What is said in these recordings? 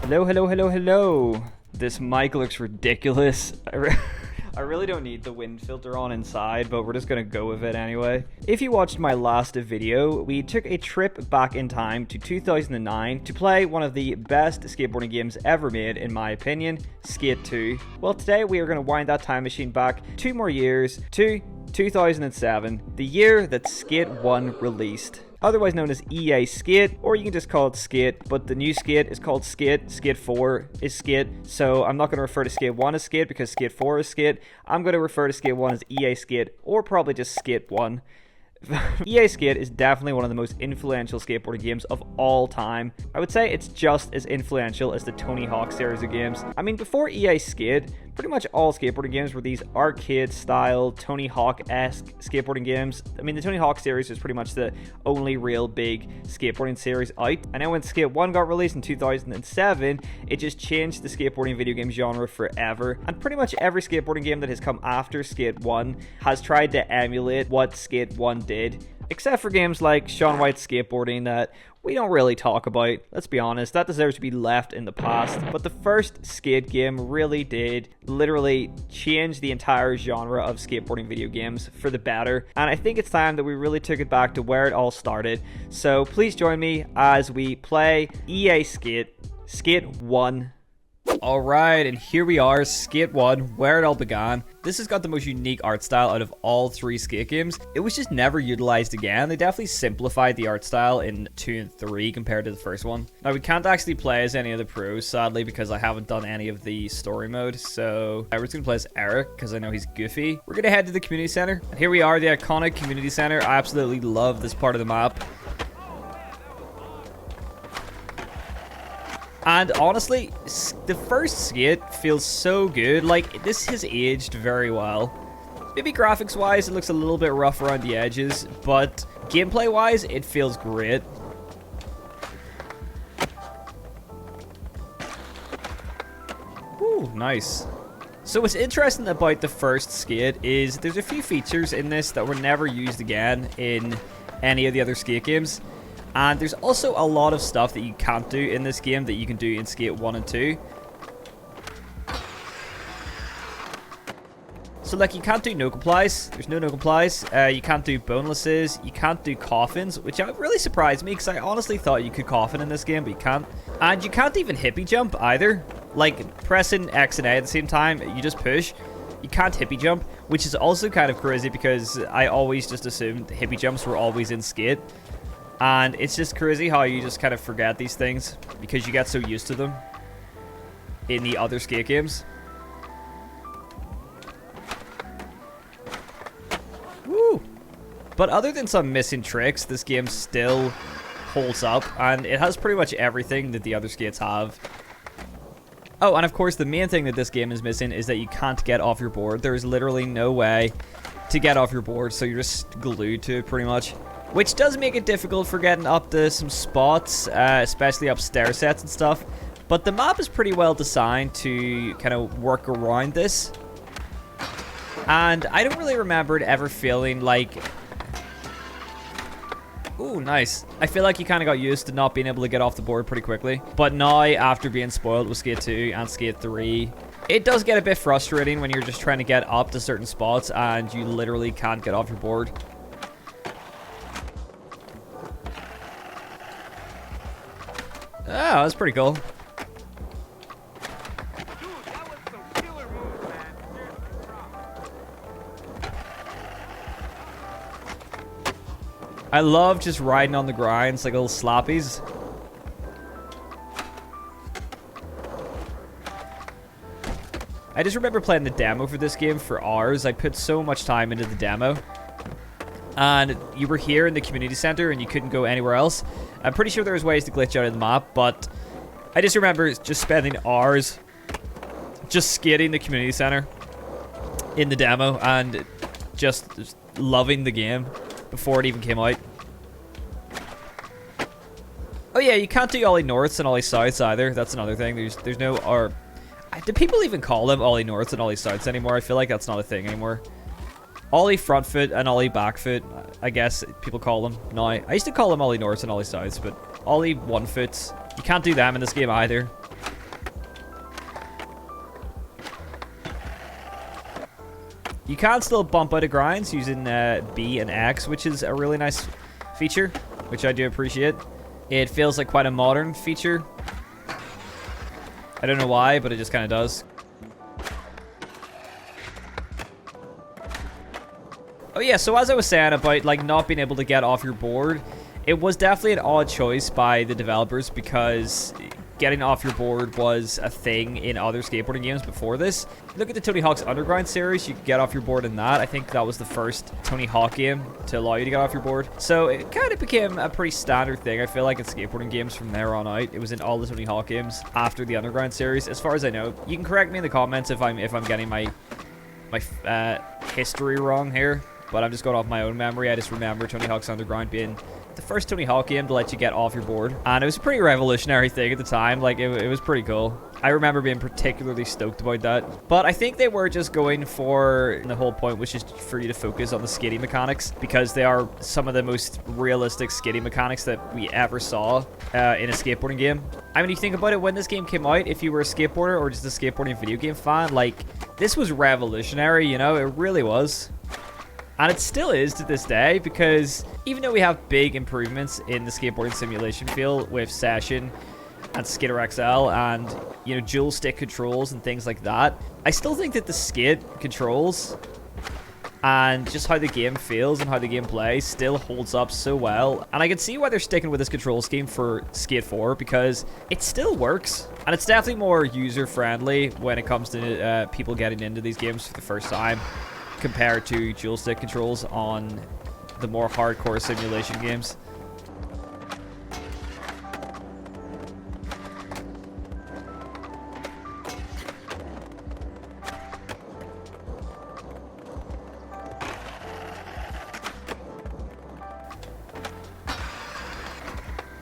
Hello, hello, hello, hello. This mic looks ridiculous. I really don't need the wind filter on inside, but we're just gonna go with it anyway. If you watched my last video, we took a trip back in time to 2009 to play one of the best skateboarding games ever made, in my opinion, Skate 2. Well, today we are gonna wind that time machine back 2 more years to 2007, the year that Skate 1 released. Otherwise known as EA Skate, or you can just call it Skate, but the new Skate is called Skate. Skate 4 is Skate, so I'm not going to refer to Skate 1 as Skate because Skate 4 is Skate. I'm going to refer to Skate 1 as EA Skate, or probably just Skate 1. EA Skate is definitely one of the most influential skateboarding games of all time. I would say it's just as influential as the Tony Hawk series of games. I mean, before EA Skate, pretty much all skateboarding games were these arcade-style, Tony Hawk-esque skateboarding games. I mean, the Tony Hawk series was pretty much the only real big skateboarding series out. And then when Skate 1 got released in 2007, it just changed the skateboarding video game genre forever. And pretty much every skateboarding game that has come after Skate 1 has tried to emulate what Skate 1 did. Except for games like Shaun White's Skateboarding that we don't really talk about. Let's be honest, that deserves to be left in the past. But the first Skate game really did literally change the entire genre of skateboarding video games for the better. And I think it's time that we really took it back to where it all started. So please join me as we play EA Skate, Skate 1. Alright, and here we are, Skate 1, where it all began. This has got the most unique art style out of all 3 Skate games. It was just never utilized again. They definitely simplified the art style in 2 and 3 compared to the first one. Now, we can't actually play as any of the pros, sadly, because I haven't done any of the story mode. So, we're just going to play as Eric, because I know he's goofy. We're going to head to the community center. And here we are, the iconic community center. I absolutely love this part of the map. And honestly, the first Skate feels so good. Like, this has aged very well. Maybe graphics-wise, it looks a little bit rough around the edges, but gameplay-wise, it feels great. Ooh, nice. So what's interesting about the first Skate is there's a few features in this that were never used again in any of the other Skate games. And there's also a lot of stuff that you can't do in this game that you can do in Skate 1 and 2. So like, you can't do no complies. There's no complies. You can't do bonelesses. You can't do coffins, which really surprised me because I honestly thought you could coffin in this game, but you can't. And you can't even hippie jump either. Like, pressing X and A at the same time, you just push. You can't hippie jump, which is also kind of crazy because I always just assumed hippie jumps were always in Skate. And it's just crazy how you just kind of forget these things because you get so used to them in the other Skate games. Woo! But other than some missing tricks, this game still holds up, and it has pretty much everything that the other Skates have. Oh, and of course, the main thing that this game is missing is that you can't get off your board. There is literally no way to get off your board, so you're just glued to it pretty much. Which does make it difficult for getting up to some spots, especially up stair sets and stuff. But the map is pretty well designed to kind of work around this. And I don't really remember it ever feeling like... Ooh, nice. I feel like you kind of got used to not being able to get off the board pretty quickly. But now, after being spoiled with Skate 2 and Skate 3, it does get a bit frustrating when you're just trying to get up to certain spots and you literally can't get off your board. Oh, that's pretty cool. I love just riding on the grinds like little sloppies. I just remember playing the demo for this game for hours. I put so much time into the demo. And you were here in the community center and you couldn't go anywhere else. I'm pretty sure there was ways to glitch out of the map, but I just remember just spending hours just skating the community center in the demo and just loving the game before it even came out. Oh yeah, you can't do ollie norths and ollie souths either. That's another thing. There's no, or do people even call them ollie norths and ollie souths anymore? I feel like that's not a thing anymore. Ollie front foot and ollie back foot, I guess people call them now. I used to call them ollie norths and ollie souths, but ollie one foots, you can't do them in this game either. You can still bump out of grinds using B and X, which is a really nice feature, which I do appreciate. It feels like quite a modern feature. I don't know why, but it just kind of does. Oh yeah, so as I was saying about like not being able to get off your board, it was definitely an odd choice by the developers because getting off your board was a thing in other skateboarding games before this. Look at the Tony Hawk's Underground series, you could get off your board in that. I think that was the first Tony Hawk game to allow you to get off your board. So it kind of became a pretty standard thing, I feel like, in skateboarding games from there on out. It was in all the Tony Hawk games after the Underground series, as far as I know. You can correct me in the comments if I'm getting my history wrong here, but I'm just going off my own memory. I just remember Tony Hawk's Underground being the first Tony Hawk game to let you get off your board, and it was a pretty revolutionary thing at the time. Like it was pretty cool. I remember being particularly stoked about that. But I think they were just going for, the whole point was just for you to focus on the skating mechanics, because they are some of the most realistic skating mechanics that we ever saw in a skateboarding game. I mean, you think about it, when this game came out, if you were a skateboarder or just a skateboarding video game fan, like, this was revolutionary, you know, it really was. And it still is to this day, because even though we have big improvements in the skateboarding simulation field with Session and Skater XL and, you know, dual stick controls and things like that, I still think that the skate controls and just how the game feels and how the game plays still holds up so well. And I can see why they're sticking with this control scheme for Skate 4, because it still works. And it's definitely more user-friendly when it comes to people getting into these games for the first time, compared to dual stick controls on the more hardcore simulation games.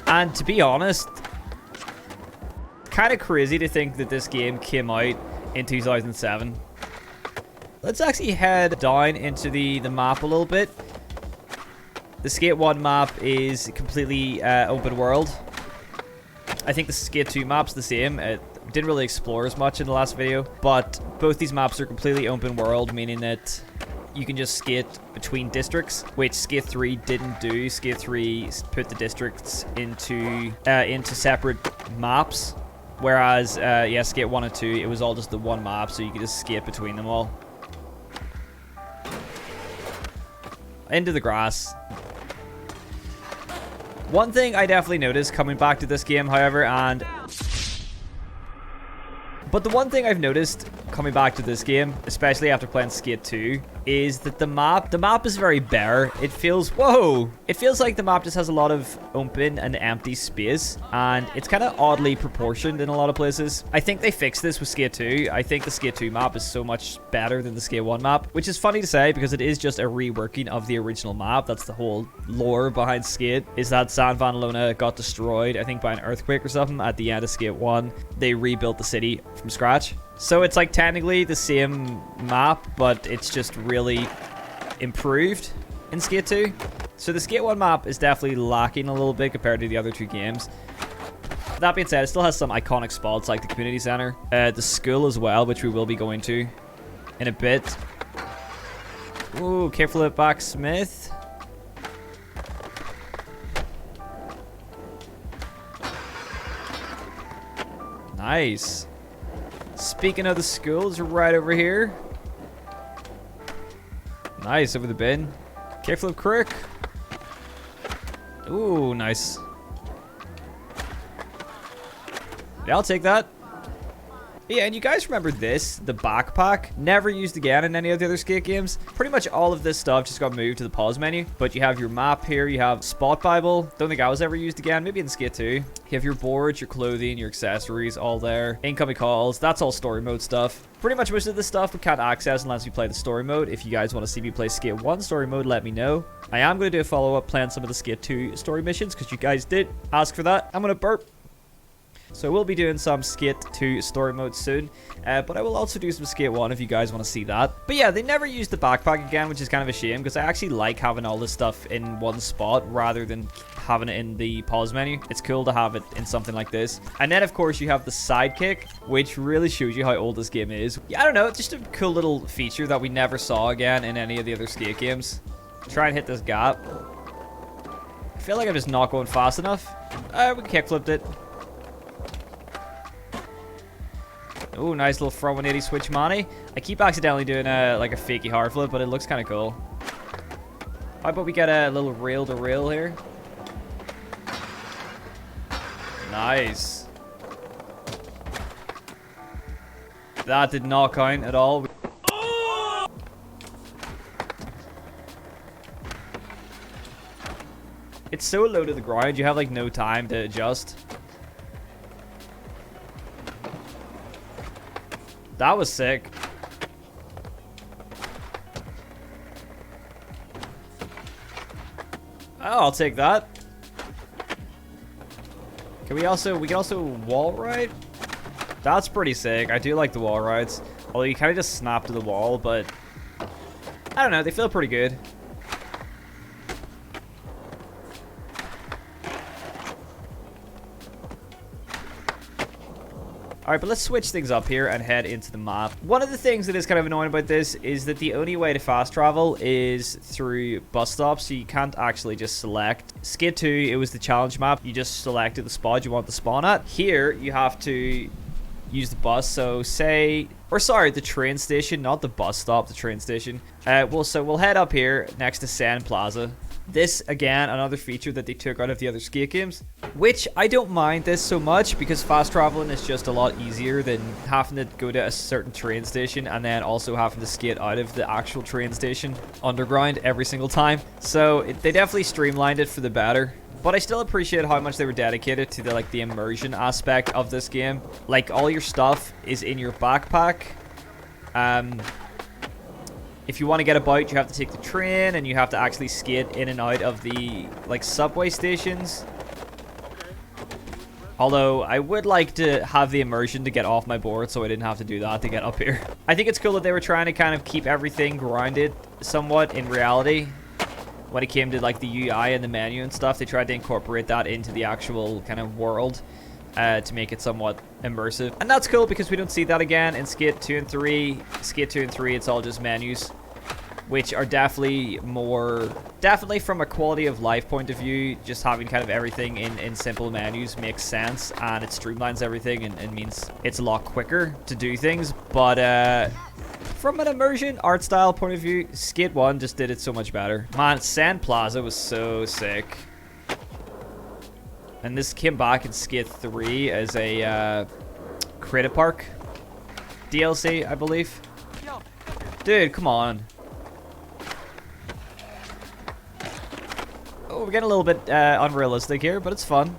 And to be honest, kind of crazy to think that this game came out in 2007. Let's actually head down into the map a little bit. The Skate 1 map is completely open world. I think the Skate 2 map's the same. It didn't really explore as much in the last video, but both these maps are completely open world, meaning that you can just skate between districts, which Skate 3 didn't do. Skate 3 put the districts into separate maps, whereas yeah, Skate 1 and 2, it was all just the one map, so you could just skate between them all. Into the grass. One thing I definitely noticed coming back to this game, however, but the one thing I've noticed coming back to this game, especially after playing Skate 2, is that the map is very bare. It feels, whoa! It feels like the map just has a lot of open and empty space, and it's kind of oddly proportioned in a lot of places. I think they fixed this with Skate 2. I think the Skate 2 map is so much better than the Skate 1 map, which is funny to say because it is just a reworking of the original map. That's the whole lore behind Skate, is that San Vanalona got destroyed, I think by an earthquake or something, at the end of Skate 1. They rebuilt the city from scratch. So it's like technically the same map, but it's just really improved in Skate 2. So the Skate 1 map is definitely lacking a little bit compared to the other two games. That being said, it still has some iconic spots like the community center, the school as well, which we will be going to in a bit. Ooh, kickflip back Smith. Nice. Speaking of the schools, right over here. Nice, over the bin. Kickflip crick. Ooh, nice. Yeah, I'll take that. Yeah, and you guys remember this, the backpack, never used again in any of the other skate games. Pretty much all of this stuff just got moved to the pause menu, but you have your map here, you have Spot Bible, don't think that was ever used again, maybe in Skate 2. You have your boards, your clothing, your accessories, all there. Incoming calls, that's all story mode stuff. Pretty much most of this stuff we can't access unless we play the story mode. If you guys want to see me play Skate 1 story mode, let me know. I am going to do a follow-up playing some of the Skate 2 story missions, because you guys did ask for that. I'm going to burp. So we'll be doing some Skate 2 story mode soon, but I will also do some Skate 1 if you guys want to see that. But yeah, they never used the backpack again, which is kind of a shame, because I actually like having all this stuff in one spot rather than having it in the pause menu. It's cool to have it in something like this. And then of course you have the sidekick, which really shows you how old this game is. Yeah, I don't know, it's just a cool little feature that we never saw again in any of the other Skate games. Try and hit this gap. I feel like I'm just not going fast enough. We kickflipped it. Oh, nice little front 180 switch money. I keep accidentally doing like a fakey hard flip, but it looks kind of cool. How about we get a little rail to rail here? Nice. That did not count at all. It's so low to the ground, you have like no time to adjust. That was sick. Oh, I'll take that. We can also wall ride? That's pretty sick. I do like the wall rides. Although you kind of just snap to the wall, but I don't know, they feel pretty good. Alright, but let's switch things up here and head into the map. One of the things that is kind of annoying about this is that the only way to fast travel is through bus stops, so you can't actually just select. Skate 2, it was the challenge map. You just selected the spot you want to spawn at. Here, you have to use the bus, so say... Or sorry, the train station, not the bus stop, the train station. So we'll head up here next to Sand Plaza. This, again, another feature that they took out of the other Skate games, which I don't mind this so much because fast traveling is just a lot easier than having to go to a certain train station and then also having to skate out of the actual train station underground every single time. So they definitely streamlined it for the better. But I still appreciate how much they were dedicated to the immersion aspect of this game. Like, all your stuff is in your backpack. If you want to get about, you have to take the train, and you have to actually skate in and out of the, subway stations. Although, I would like to have the immersion to get off my board, so I didn't have to do that to get up here. I think it's cool that they were trying to kind of keep everything grounded somewhat in reality. When it came to, the UI and the menu and stuff, they tried to incorporate that into the actual kind of world. To make it somewhat immersive. And that's cool because we don't see that again in Skate 2 and 3. Skate 2 and 3, it's all just menus, which are definitely from a quality of life point of view, just having kind of everything in simple menus makes sense, and it streamlines everything and means it's a lot quicker to do things. But from an immersion art style point of view, Skate 1 just did it so much better. Man, Sand Plaza was so sick. And this came back in Skate 3 as a Creative Park DLC, I believe. Dude, come on. Oh, we're getting a little bit unrealistic here, but it's fun.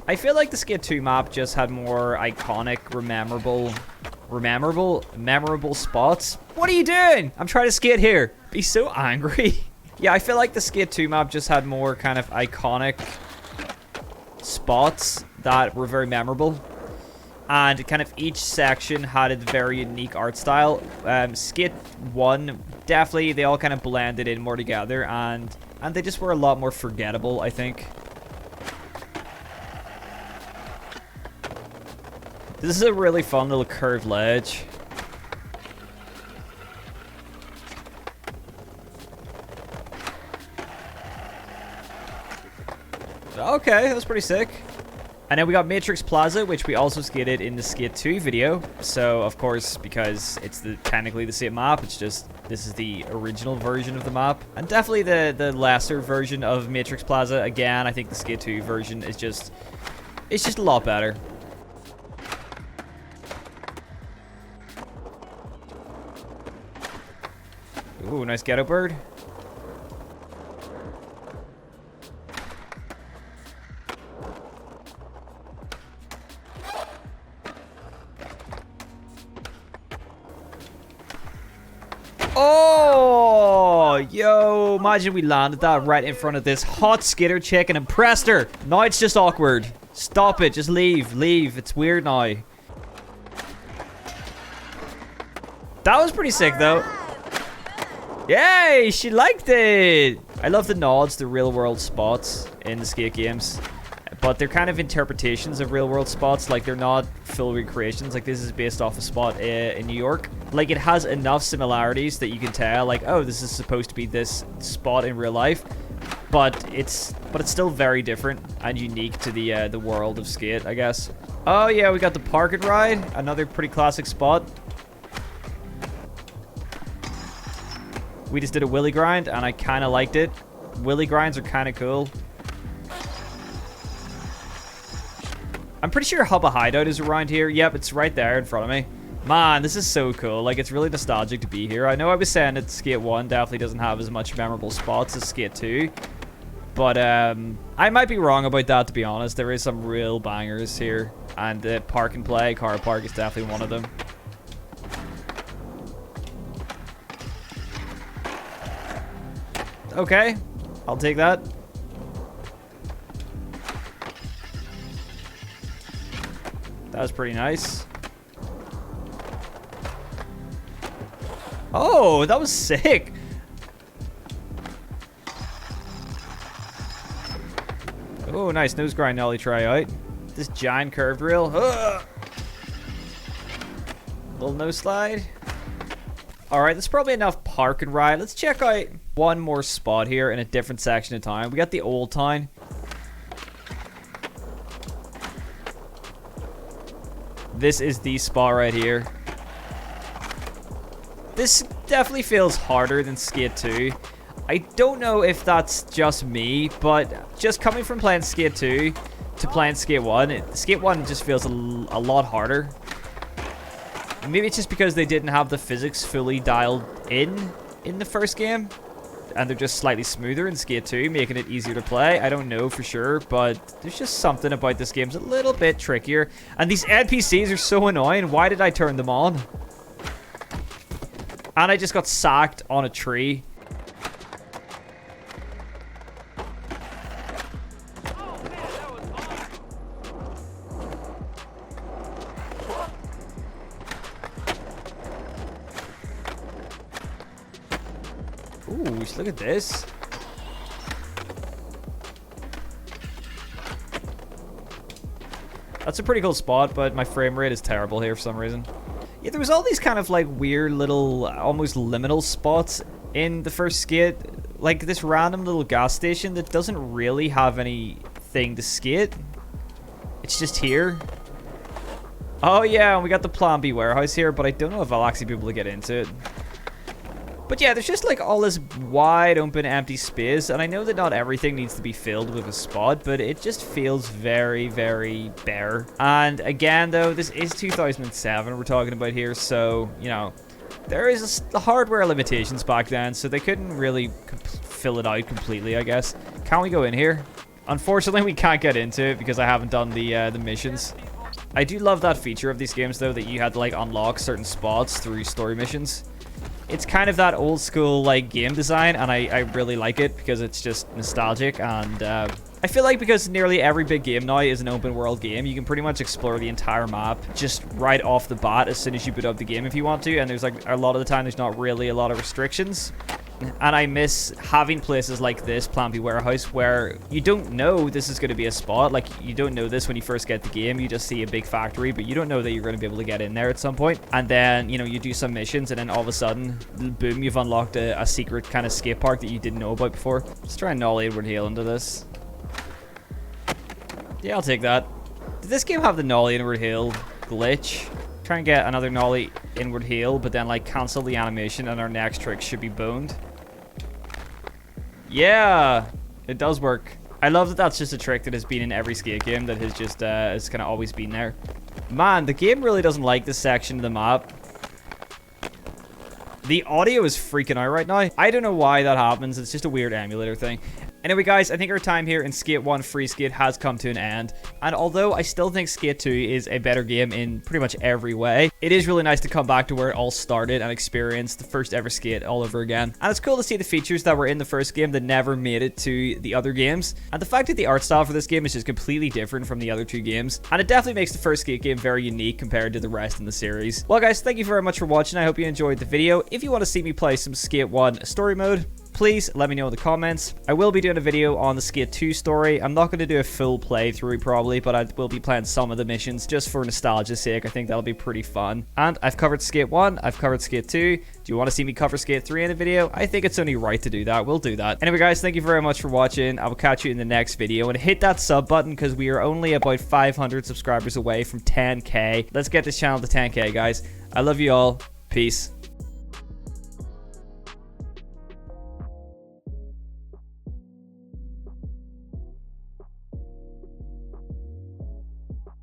I feel like the Skate 2 map just had more iconic, memorable spots. What are you doing? I'm trying to skate here. Be so angry. Yeah, I feel like the Skate 2 map just had more kind of iconic spots that were very memorable. And kind of each section had a very unique art style. Skate 1, definitely, they all kind of blended in more together. And they just were a lot more forgettable, I think. This is a really fun little curved ledge. Okay, that's pretty sick. And then we got Matrix Plaza, which we also skated in the Skate 2 video. So, of course, because it's technically the same map, it's just, this is the original version of the map. And definitely the lesser version of Matrix Plaza. Again, I think the Skate 2 version is just, it's just a lot better. Ooh, nice ghetto bird. Oh, yo. Oh, imagine we landed that right in front of this hot skitter chick and impressed her. Now it's just awkward. Stop it. Just leave. Leave. It's weird now. That was pretty sick, though. Yay! She liked it! I love the nods to real-world spots in the skate games. But they're kind of interpretations of real-world spots. Like, they're not full recreations. Like, this is based off a spot in New York. Like, it has enough similarities that you can tell, like, oh, this is supposed to be this spot in real life. But it's still very different and unique to the world of skate, I guess. Oh, yeah, we got the park and ride. Another pretty classic spot. We just did a willy grind, and I kind of liked it. Willy grinds are kind of cool. I'm pretty sure Hubba Hideout is around here. Yep, it's right there in front of me. Man, this is so cool. Like, it's really nostalgic to be here. I know I was saying that Skate 1 definitely doesn't have as much memorable spots as Skate 2. But, I might be wrong about that, to be honest. There is some real bangers here. And the Park and Play, Car Park, is definitely one of them. Okay, I'll take that. That was pretty nice. Oh, that was sick. Oh, nice nose grind nollie try out. This giant curved rail. Ugh. Little nose slide. Alright, that's probably enough park and ride. Let's check out one more spot here in a different section of town. We got the Old Town. This is the spot right here. This definitely feels harder than Skate 2. I don't know if that's just me, but just coming from playing Skate 2 to playing Skate 1, Skate 1 just feels a lot harder. Maybe it's just because they didn't have the physics fully dialed in the first game, and they're just slightly smoother in Skate 2, making it easier to play. I don't know for sure, but there's just something about this game's a little bit trickier. And these NPCs are so annoying. Why did I turn them on? And I just got sacked on a tree. Ooh, look at this. That's a pretty cool spot, but my frame rate is terrible here for some reason. Yeah, there was all these kind of like weird little, almost liminal spots in the first skate. Like this random little gas station that doesn't really have anything to skate. It's just here. Oh yeah, and we got the Plan B warehouse here, but I don't know if I'll actually be able to get into it. But yeah, there's just like all this wide open empty space, and I know that not everything needs to be filled with a spot, but it just feels very, very bare. And again, though, this is 2007 we're talking about here, so, you know, there is the hardware limitations back then, so they couldn't really fill it out completely, I guess. Can we go in here? Unfortunately, we can't get into it because I haven't done the missions. I do love that feature of these games, though, that you had to like unlock certain spots through story missions. It's kind of that old school like game design, and I really like it because it's just nostalgic. And I feel like because nearly every big game now is an open world game, you can pretty much explore the entire map just right off the bat as soon as you boot up the game if you want to. And there's like a lot of the time there's not really a lot of restrictions. And I miss having places like this, Plan B Warehouse, where you don't know this is going to be a spot. Like, you don't know this when you first get the game. You just see a big factory, but you don't know that you're going to be able to get in there at some point. And then, you know, you do some missions, and then all of a sudden, boom, you've unlocked a secret kind of skate park that you didn't know about before. Let's try and nollie Edward Hale into this. Yeah, I'll take that. Did this game have the nollie Edward Hale glitch? Try and get another nollie inward heel, but then like cancel the animation, and our next trick should be boned. Yeah, it does work. I love that that's just a trick that has been in every skate game that has just has kind of always been there. Man, the game really doesn't like this section of the map. The audio is freaking out right now. I don't know why that happens. It's just a weird emulator thing. Anyway, guys, I think our time here in Skate 1 Free Skate has come to an end. And although I still think Skate 2 is a better game in pretty much every way, it is really nice to come back to where it all started and experience the first ever Skate all over again. And it's cool to see the features that were in the first game that never made it to the other games. And the fact that the art style for this game is just completely different from the other two games. And it definitely makes the first Skate game very unique compared to the rest in the series. Well, guys, thank you very much for watching. I hope you enjoyed the video. If you want to see me play some Skate 1 story mode, please let me know in the comments. I will be doing a video on the Skate 2 story. I'm not going to do a full playthrough probably, but I will be playing some of the missions just for nostalgia's sake. I think that'll be pretty fun. And I've covered Skate 1, I've covered Skate 2. Do you want to see me cover Skate 3 in a video? I think it's only right to do that. We'll do that. Anyway, guys, thank you very much for watching. I will catch you in the next video. And hit that sub button because we are only about 500 subscribers away from 10k. Let's get this channel to 10k, guys. I love you all. Peace.